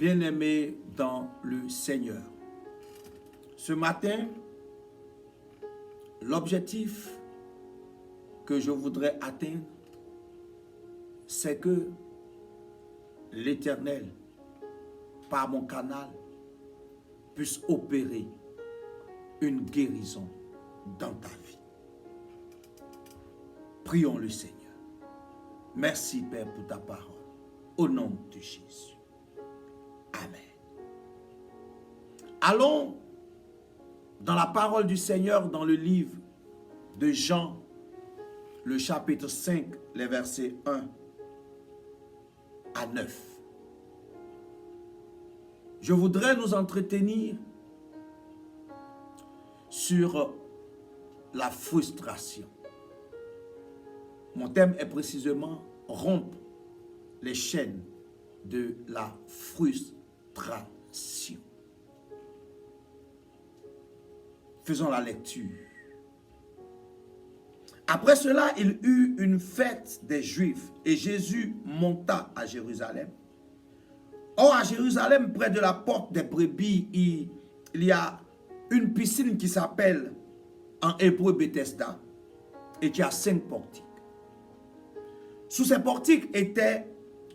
Bien-aimés dans le Seigneur, ce matin, l'objectif que je voudrais atteindre, c'est que l'Éternel, par mon canal, puisse opérer une guérison dans ta vie. Prions le Seigneur. Merci Père pour ta parole. Au nom de Jésus. Amen. Allons dans la parole du Seigneur dans le livre de Jean, le chapitre 5, les versets 1 à 9. Je voudrais nous entretenir sur la frustration. Mon thème est précisément rompre les chaînes de la frustration. Faisons la lecture. Après cela, il eut une fête des Juifs et Jésus monta à Jérusalem. Or, à Jérusalem, près de la porte des brebis, il y a une piscine qui s'appelle en hébreu Bethesda et qui a 5 portiques. Sous ces portiques étaient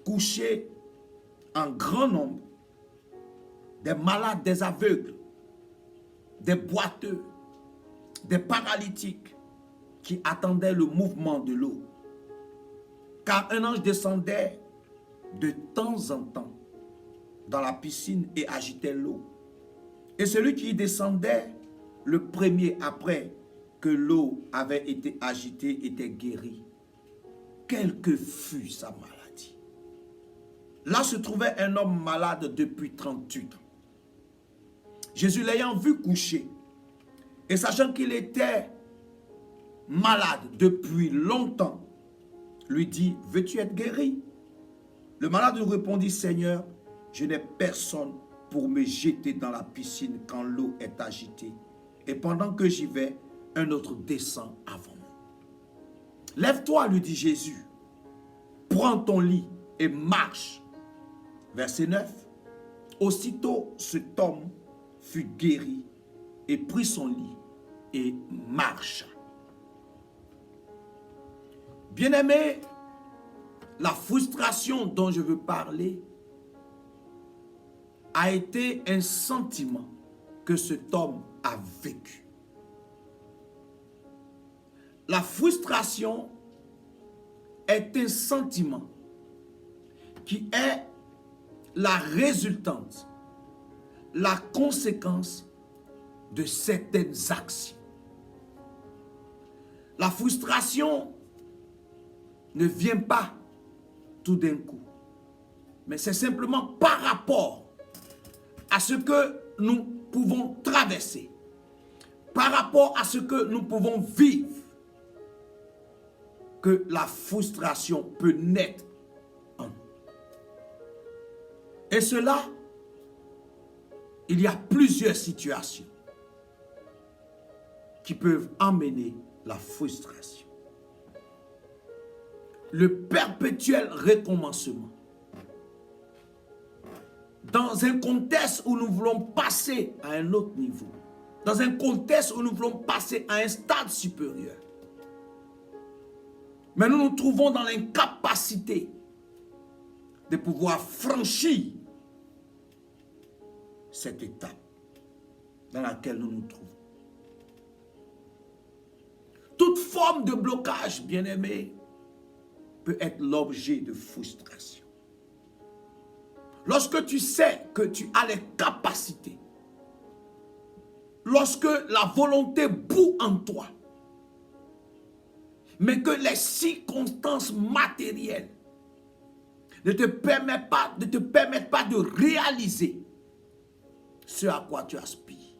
couchés en grand nombre des malades, des aveugles, des boiteux, des paralytiques qui attendaient le mouvement de l'eau. Car un ange descendait de temps en temps dans la piscine et agitait l'eau. Et celui qui y descendait le premier après que l'eau avait été agitée était guéri, quelle que fût sa maladie. Là se trouvait un homme malade depuis 38 ans. Jésus l'ayant vu coucher, et sachant qu'il était malade depuis longtemps, lui dit, « Veux-tu être guéri ?» Le malade lui répondit, « Seigneur, je n'ai personne pour me jeter dans la piscine quand l'eau est agitée. Et pendant que j'y vais, un autre descend avant moi. Lève-toi, lui dit Jésus, prends ton lit et marche. » Verset 9. Aussitôt cet homme fut guéri et prit son lit et marcha. Bien-aimé, la frustration dont je veux parler a été un sentiment que cet homme a vécu. La frustration est un sentiment qui est la résultante, la conséquence de certaines actions. La frustration ne vient pas tout d'un coup, mais c'est simplement par rapport à ce que nous pouvons traverser, par rapport à ce que nous pouvons vivre, que la frustration peut naître en nous. Et cela, il y a plusieurs situations qui peuvent emmener la frustration. Le perpétuel recommencement. Dans un contexte où nous voulons passer à un autre niveau. Dans un contexte où nous voulons passer à un stade supérieur. Mais nous nous trouvons dans l'incapacité de pouvoir franchir cette étape dans laquelle nous nous trouvons. Toute forme de blocage, bien-aimé, peut être l'objet de frustration. Lorsque tu sais que tu as les capacités, lorsque la volonté bout en toi, mais que les circonstances matérielles ne te permettent pas de réaliser ce à quoi tu aspires,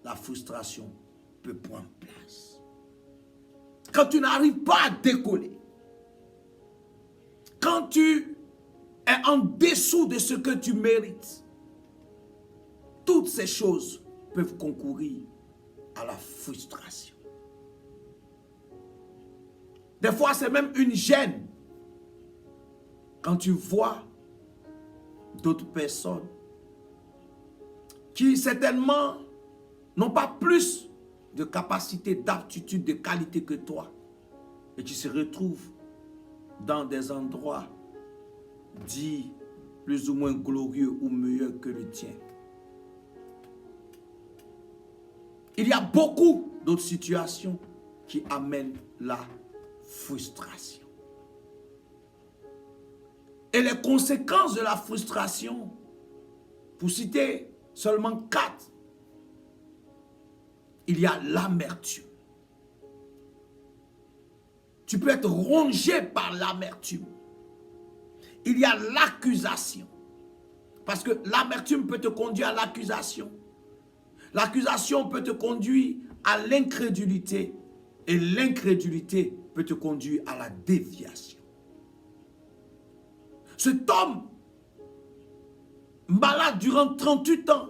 la frustration peut prendre place. Quand tu n'arrives pas à décoller, quand tu es en dessous de ce que tu mérites, toutes ces choses peuvent concourir à la frustration. Des fois, c'est même une gêne quand tu vois d'autres personnes qui certainement n'ont pas plus de capacité, d'aptitude, de qualité que toi. Et tu se retrouves dans des endroits dits plus ou moins glorieux ou meilleurs que le tien. Il y a beaucoup d'autres situations qui amènent la frustration. Et les conséquences de la frustration, pour citer seulement 4, il y a l'amertume. Tu peux être rongé par l'amertume. Il y a l'accusation. Parce que l'amertume peut te conduire à l'accusation. L'accusation peut te conduire à l'incrédulité. Et l'incrédulité peut te conduire à la déviation. Cet homme, malade durant 38 ans,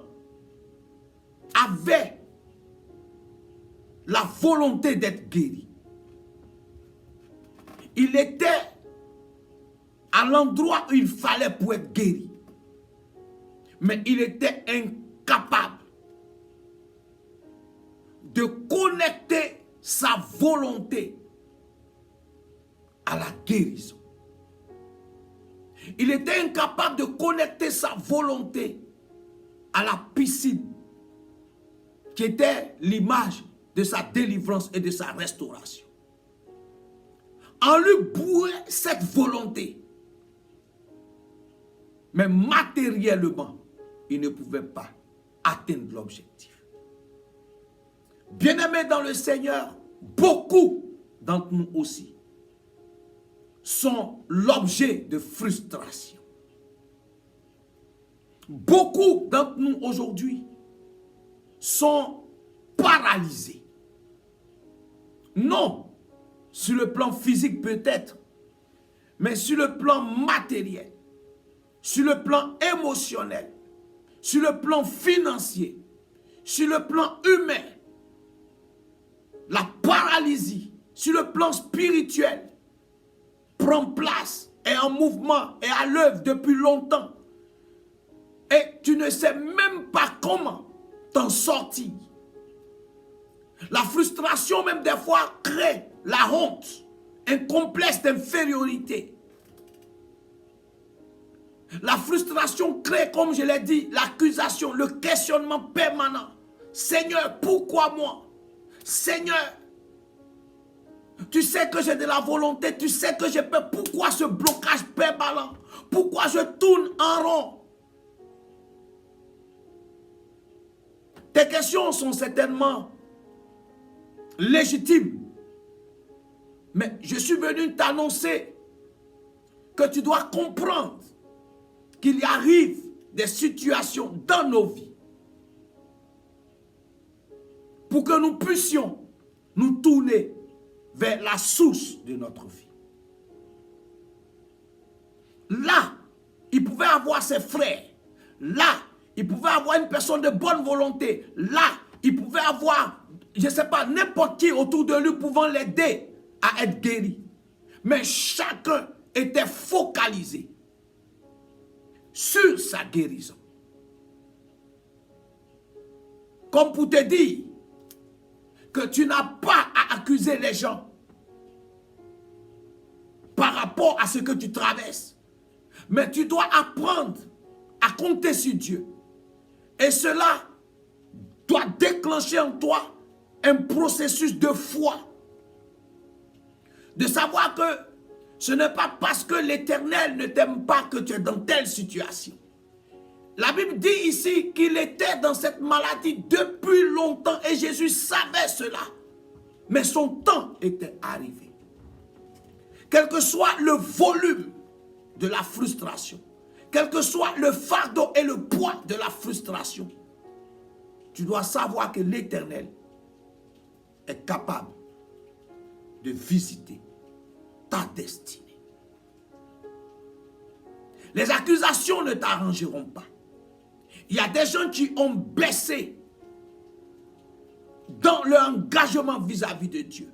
avait la volonté d'être guéri. Il était à l'endroit où il fallait pour être guéri. Mais il était incapable de connecter sa volonté à la guérison. Il était incapable de connecter sa volonté à la piscine, qui était l'image de sa délivrance et de sa restauration. En lui bourrait cette volonté. Mais matériellement, il ne pouvait pas atteindre l'objectif. Bien-aimés dans le Seigneur, beaucoup d'entre nous aussi sont l'objet de frustration. Beaucoup d'entre nous aujourd'hui sont paralysés. Non, sur le plan physique peut-être, mais sur le plan matériel, sur le plan émotionnel, sur le plan financier, sur le plan humain, la paralysie, sur le plan spirituel, prend place, est en mouvement, est à l'œuvre depuis longtemps. Et tu ne sais même pas comment t'en sortir. La frustration même des fois crée la honte, un complexe d'infériorité. La frustration crée, comme je l'ai dit, l'accusation, le questionnement permanent. Seigneur, pourquoi moi? Seigneur, tu sais que j'ai de la volonté, tu sais que je peux. Pourquoi ce blocage permanent? Pourquoi je tourne en rond? Tes questions sont certainement légitimes. Mais je suis venu t'annoncer que tu dois comprendre qu'il y arrive des situations dans nos vies pour que nous puissions nous tourner vers la source de notre vie. Là, il pouvait avoir ses frères. Là, il pouvait avoir une personne de bonne volonté. Là, il pouvait avoir, je ne sais pas, n'importe qui autour de lui pouvant l'aider à être guéri. Mais chacun était focalisé sur sa guérison. Comme pour te dire que tu n'as pas à accuser les gens par rapport à ce que tu traverses. Mais tu dois apprendre à compter sur Dieu. Et cela doit déclencher en toi un processus de foi. De savoir que ce n'est pas parce que l'Éternel ne t'aime pas que tu es dans telle situation. La Bible dit ici qu'il était dans cette maladie depuis longtemps et Jésus savait cela. Mais son temps était arrivé. Quel que soit le volume de la frustration, quel que soit le fardeau et le poids de la frustration, tu dois savoir que l'Éternel est capable de visiter ta destinée. Les accusations ne t'arrangeront pas. Il y a des gens qui ont baissé dans leur engagement vis-à-vis de Dieu.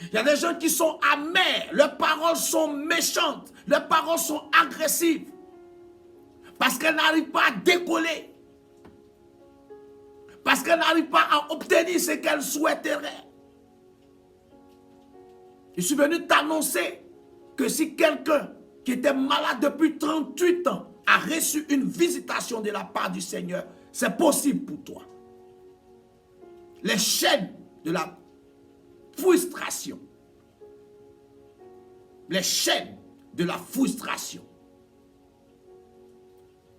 Il y a des gens qui sont amers, leurs paroles sont méchantes, leurs paroles sont agressives. Parce qu'elle n'arrive pas à décoller. Parce qu'elle n'arrive pas à obtenir ce qu'elle souhaiterait. Je suis venu t'annoncer que si quelqu'un qui était malade depuis 38 ans a reçu une visitation de la part du Seigneur, c'est possible pour toi. Les chaînes de la frustration, les chaînes de la frustration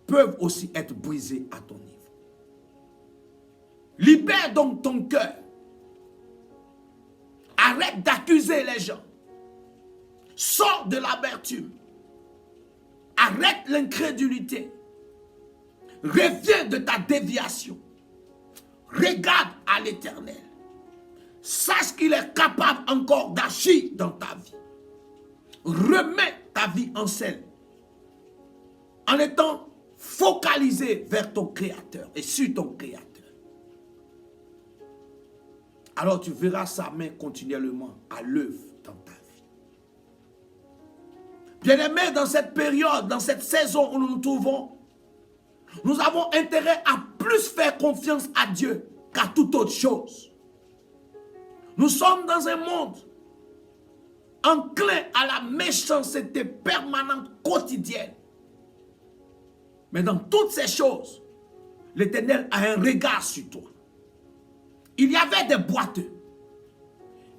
peuvent aussi être brisées à ton niveau. Libère donc ton cœur. Arrête d'accuser les gens. Sors de l'amertume. Arrête l'incrédulité. Reviens de ta déviation. Regarde à l'Éternel. Sache qu'il est capable encore d'agir dans ta vie. Remets ta vie en selle. En étant focalisé vers ton Créateur et sur ton Créateur. Alors tu verras sa main continuellement à l'œuvre dans ta vie. Bien-aimés, dans cette période, dans cette saison où nous nous trouvons, nous avons intérêt à plus faire confiance à Dieu qu'à toute autre chose. Nous sommes dans un monde enclin à la méchanceté permanente, quotidienne. Mais dans toutes ces choses, l'Éternel a un regard sur toi. Il y avait des boiteux.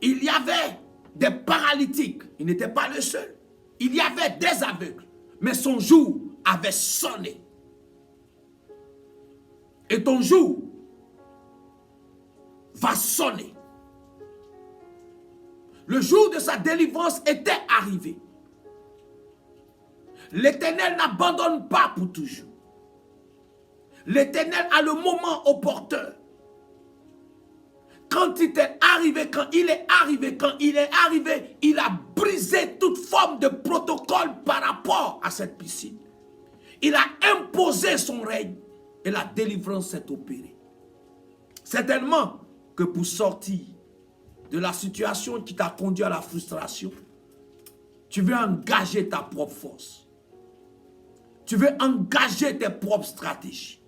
Il y avait des paralytiques. Il n'était pas le seul. Il y avait des aveugles. Mais son jour avait sonné. Et ton jour va sonner. Le jour de sa délivrance était arrivé. L'Éternel n'abandonne pas pour toujours. L'Éternel a le moment opportun. Quand il est arrivé, il a brisé toute forme de protocole par rapport à cette piscine. Il a imposé son règne et la délivrance s'est opérée. Certainement que pour sortir de la situation qui t'a conduit à la frustration, tu veux engager ta propre force. Tu veux engager tes propres stratégies.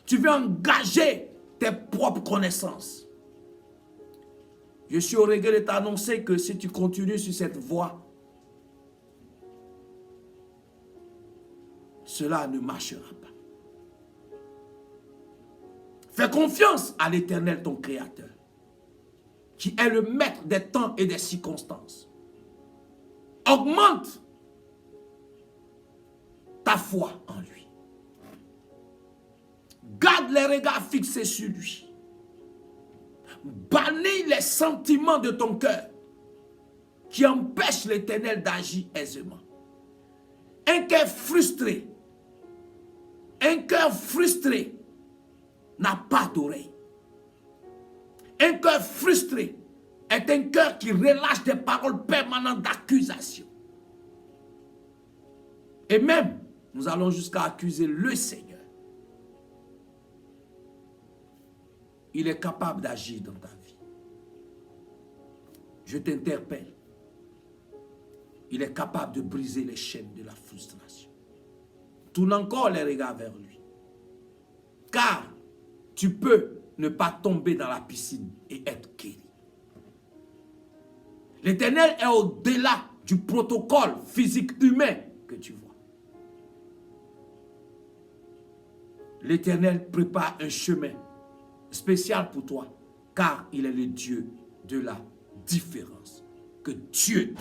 Tu veux engager tes propres connaissances. Je suis au regret de t'annoncer que si tu continues sur cette voie, cela ne marchera pas. Fais confiance à l'Éternel, ton Créateur, qui est le maître des temps et des circonstances. Augmente ta foi en lui. Garde les regards fixés sur lui. Bannis les sentiments de ton cœur qui empêchent l'Éternel d'agir aisément. Un cœur frustré n'a pas d'oreille. Un cœur frustré est un cœur qui relâche des paroles permanentes d'accusation. Et même, nous allons jusqu'à accuser le Seigneur. Il est capable d'agir dans ta vie. Je t'interpelle. Il est capable de briser les chaînes de la frustration. Tourne encore les regards vers lui. Car tu peux ne pas tomber dans la piscine et être guéri. L'Éternel est au-delà du protocole physique humain que tu vois. L'Éternel prépare un chemin spécial pour toi, car il est le Dieu de la différence. Que Dieu